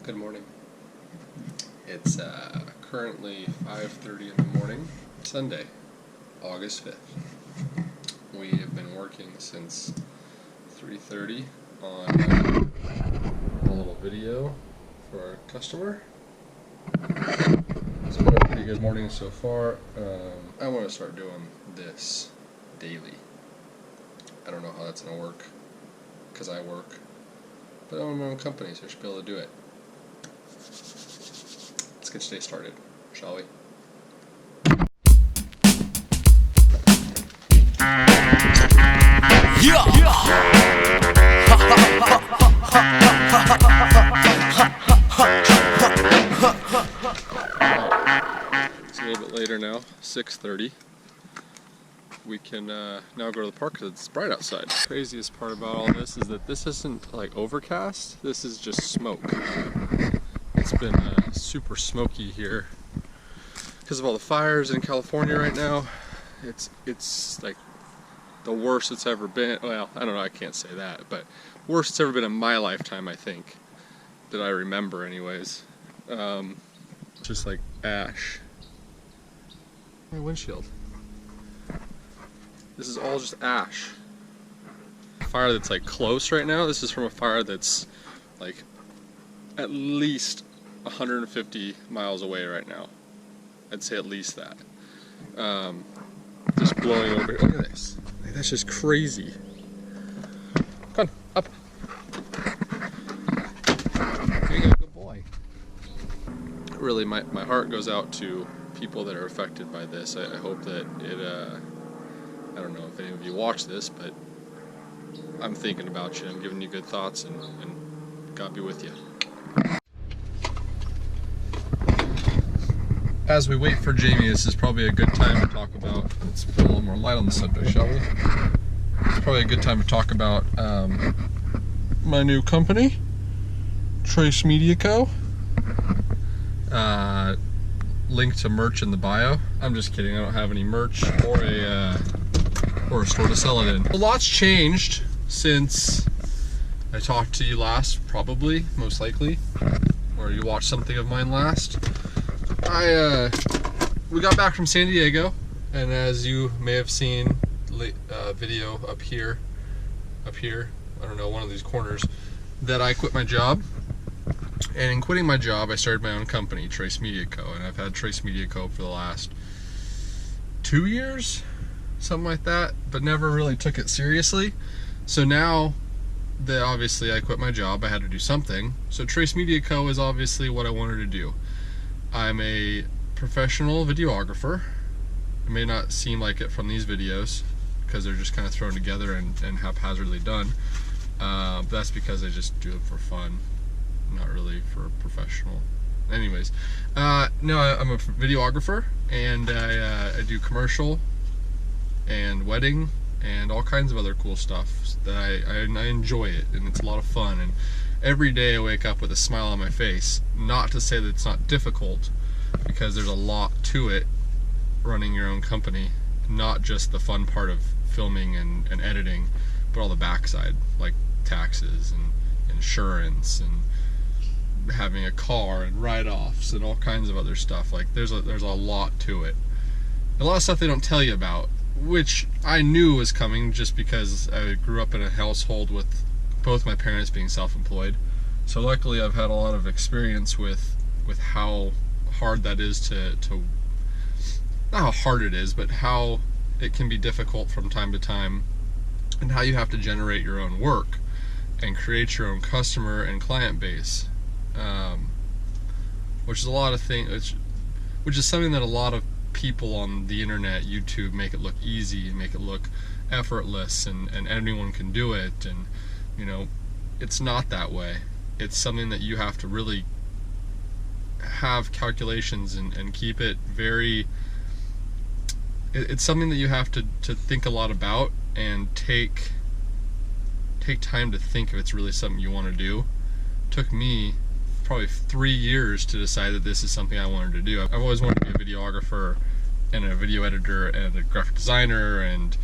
Good morning. It's currently 5:30 in the morning, Sunday, August 5th. We have been working since 3:30 on a little video for our customer. It's been a pretty good morning so far. I want to start doing this daily. I don't know how that's going to work because I work, but I own my own company, so I should be able to do it. Let's get today started, shall we? It's a little bit later now, 6:30. We can now go to the park because it's bright outside. The craziest part about all this is that this isn't like overcast, this is just smoke. It's been super smoky here because of all the fires in California right now. It's like the worst it's ever been. Well, I don't know, I can't say that, but worst it's ever been in my lifetime, I think, that I remember anyways. Just like ash. My windshield. This is all just ash. Fire that's like close right now. This is from a fire that's like at least 150 miles away right now. I'd say at least that. Just blowing over here. Look at this. Like, that's just crazy. Come on, up. There you go, good boy. Really, my heart goes out to people that are affected by this. I hope that it, I don't know if any of you watch this, but I'm thinking about you. I'm giving you good thoughts, and God be with you. As we wait for Jamie, this is probably a good time to talk about, let's put a little more light on the subject, shall we? It's probably a good time to talk about my new company, Trace Media Co. Link to merch in the bio. I'm just kidding, I don't have any merch or a store to sell it in. A lot's changed since I talked to you last, probably, most likely, or you watched something of mine last. We got back from San Diego, and as you may have seen, video up here, I don't know, one of these corners, that I quit my job. And in quitting my job, I started my own company, Trace Media Co. And I've had Trace Media Co. for the last 2 years, something like that, but never really took it seriously. So now that obviously I quit my job, I had to do something. So Trace Media Co. is obviously what I wanted to do. I'm a professional videographer. It may not seem like it from these videos because they're just kind of thrown together and haphazardly done. But that's because I just do it for fun, not really for professional. Anyways, no, I'm a videographer, and I do commercial and wedding and all kinds of other cool stuff that I enjoy it, and it's a lot of fun. And every day I wake up with a smile on my face. Not to say that it's not difficult, because there's a lot to it, running your own company. Not just the fun part of filming and editing, but all the backside, like taxes and insurance and having a car and write-offs and all kinds of other stuff. Like there's a lot to it. A lot of stuff they don't tell you about, which I knew was coming just because I grew up in a household with both my parents being self-employed. So luckily I've had a lot of experience with how hard that is to not how hard it is, but how it can be difficult from time to time, and how you have to generate your own work and create your own customer and client base, which is a lot of things, which is something that a lot of people on the internet, YouTube, make it look easy and make it look effortless, and anyone can do it, and you know, it's not that way. It's something that you have to really have calculations and keep it very, it's something that you have to think a lot about and take time to think if it's really something you want to do. It took me probably 3 years to decide that this is something I wanted to do. I've always wanted to be a videographer and a video editor and a graphic designer and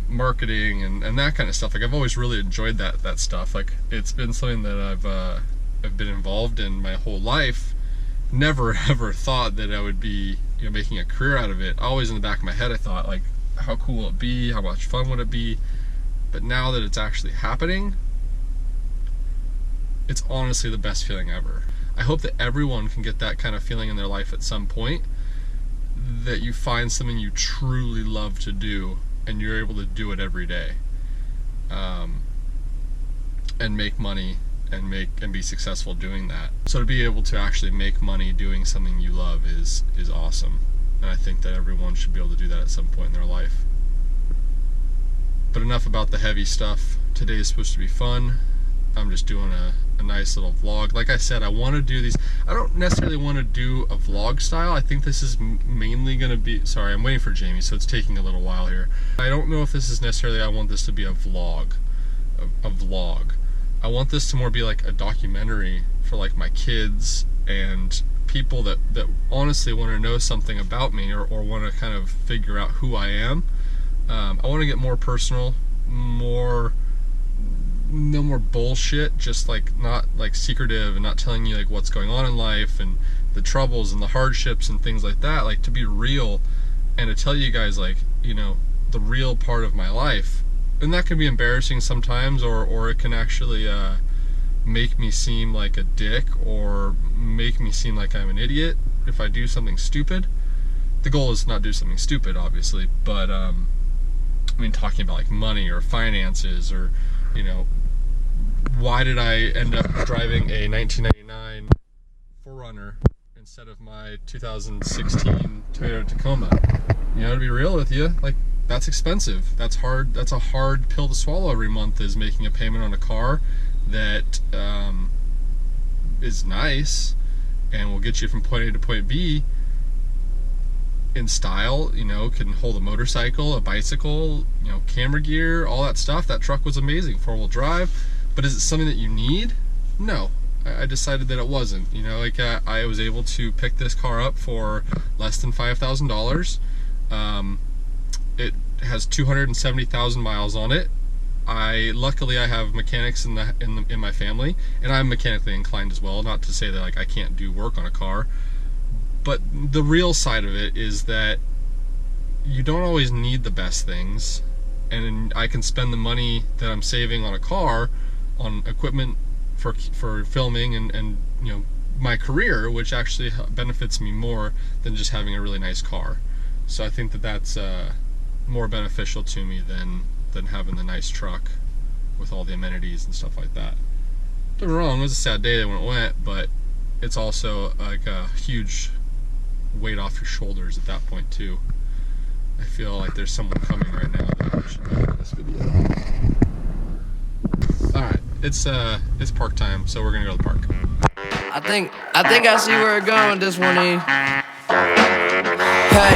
marketing and that kind of stuff. Like I've always really enjoyed that stuff. Like it's been something that I've been involved in my whole life, never ever thought that I would be, you know, making a career out of it. Always in the back of my head I thought, like, how cool will it be? How much fun would it be? But now that it's actually happening, it's honestly the best feeling ever. I hope that everyone can get that kind of feeling in their life at some point, that you find something you truly love to do and you're able to do it every day, and make money and be successful doing that. So to be able to actually make money doing something you love is awesome, and I think that everyone should be able to do that at some point in their life. But enough about the heavy stuff. Today is supposed to be fun. I'm just doing a nice little vlog. Like I said, I want to do these. I don't necessarily want to do a vlog style. I think this is mainly going to be, sorry, I'm waiting for Jamie, so it's taking a little while here. I don't know if this is necessarily, I want this to be a vlog. I want this to more be like a documentary for like my kids and people that honestly want to know something about me, or want to kind of figure out who I am. I want to get more personal, no more bullshit, just like not like secretive and not telling you like what's going on in life and the troubles and the hardships and things like that. Like, to be real and to tell you guys, like, you know, the real part of my life. And that can be embarrassing sometimes, or it can actually make me seem like a dick, or make me seem like I'm an idiot if I do something stupid. The goal is to not do something stupid, obviously, but I mean, talking about like money or finances, or, you know, why did I end up driving a 1999 4Runner instead of my 2016 Toyota Tacoma? You know, to be real with you, like, that's expensive. That's hard. That's a hard pill to swallow every month, is making a payment on a car that is nice and will get you from point A to point B in style, you know, can hold a motorcycle, a bicycle, you know, camera gear, all that stuff. That truck was amazing, 4-wheel drive. But is it something that you need? No. I decided that it wasn't. You know, like, I was able to pick this car up for less than $5,000. It has 270,000 miles on it. Luckily I have mechanics in my family, and I'm mechanically inclined as well. Not to say that like I can't do work on a car, but the real side of it is that you don't always need the best things, and I can spend the money that I'm saving on a car on equipment for filming and you know, my career, which actually benefits me more than just having a really nice car. So I think that that's more beneficial to me than having the nice truck with all the amenities and stuff like that. Don't get me wrong, it was a sad day when it went, but it's also like a huge weight off your shoulders at that point too. I feel like there's someone coming right now that should be in this video. Alright, it's park time, so we're gonna go to the park. I think I see where it's going, this one here. Hey,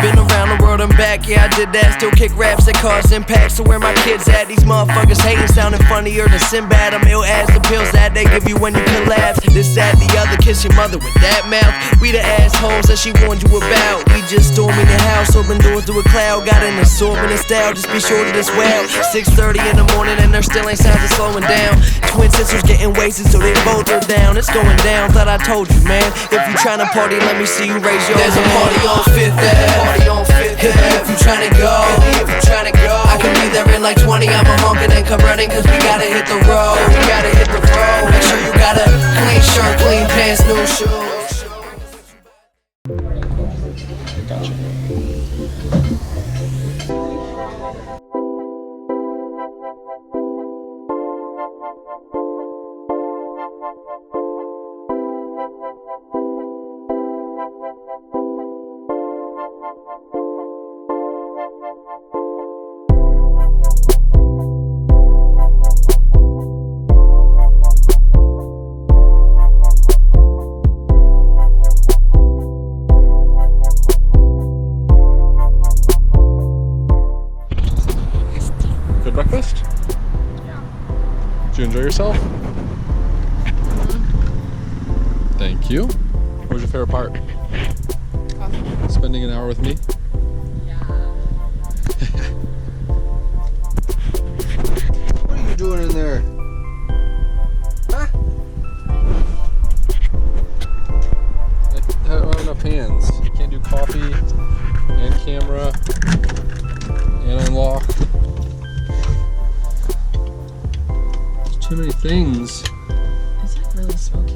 been around the world and back, yeah, I did that. Still kick raps that cause impact. So where my kids at? These motherfuckers hating, sounding funnier than Sinbad. I'm ill as the pills that they give you when you collapse. This, that, the other, kiss your mother with that mouth. We the assholes that she warned you about. We just storming the house, open doors to a cloud. Got an assortment of style, just be sure to this well. 6:30 in the morning and there still ain't signs of slowing down. Twin sisters getting wasted, so they both are down. It's going down, thought I told you, man. If you tryna party, let me see you raise your hand. There's a party on 5th Ave. If you tryna go, I can be there in like 20. I'ma honk and then come running, cause we gotta hit the road. Make sure you got a clean shirt, clean pants, new shoes. Gotcha. Good breakfast? Yeah. Did you enjoy yourself? Thank you. What was your favorite part? Coffee. Spending an hour with me? Yeah. What are you doing in there? Huh? Too many things. It's like really smoky.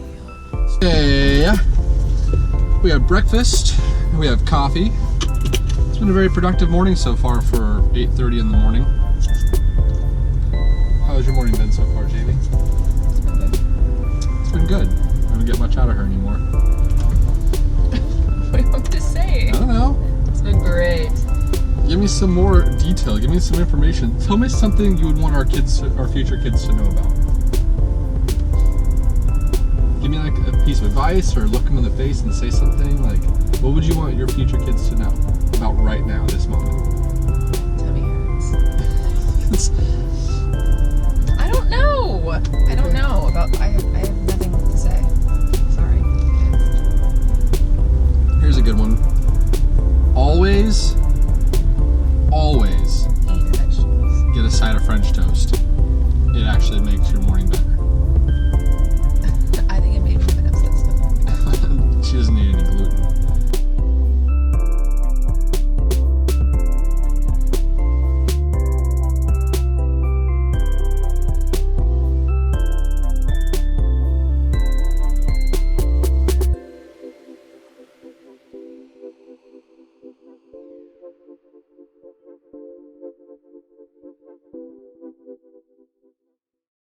Okay. We have breakfast. We have coffee. It's been a very productive morning so far for 8:30 in the morning. How's your morning been so far, Jamie? It's been good. I don't get much out of her anymore. What do you want me to say? I don't know. It's been great. Give me some more detail. Give me some information. Tell me something you would want our future kids to know about. Give me like a piece of advice, or look them in the face and say something. Like, what would you want your future kids to know about right now, this moment? Tummy hurts. I don't know.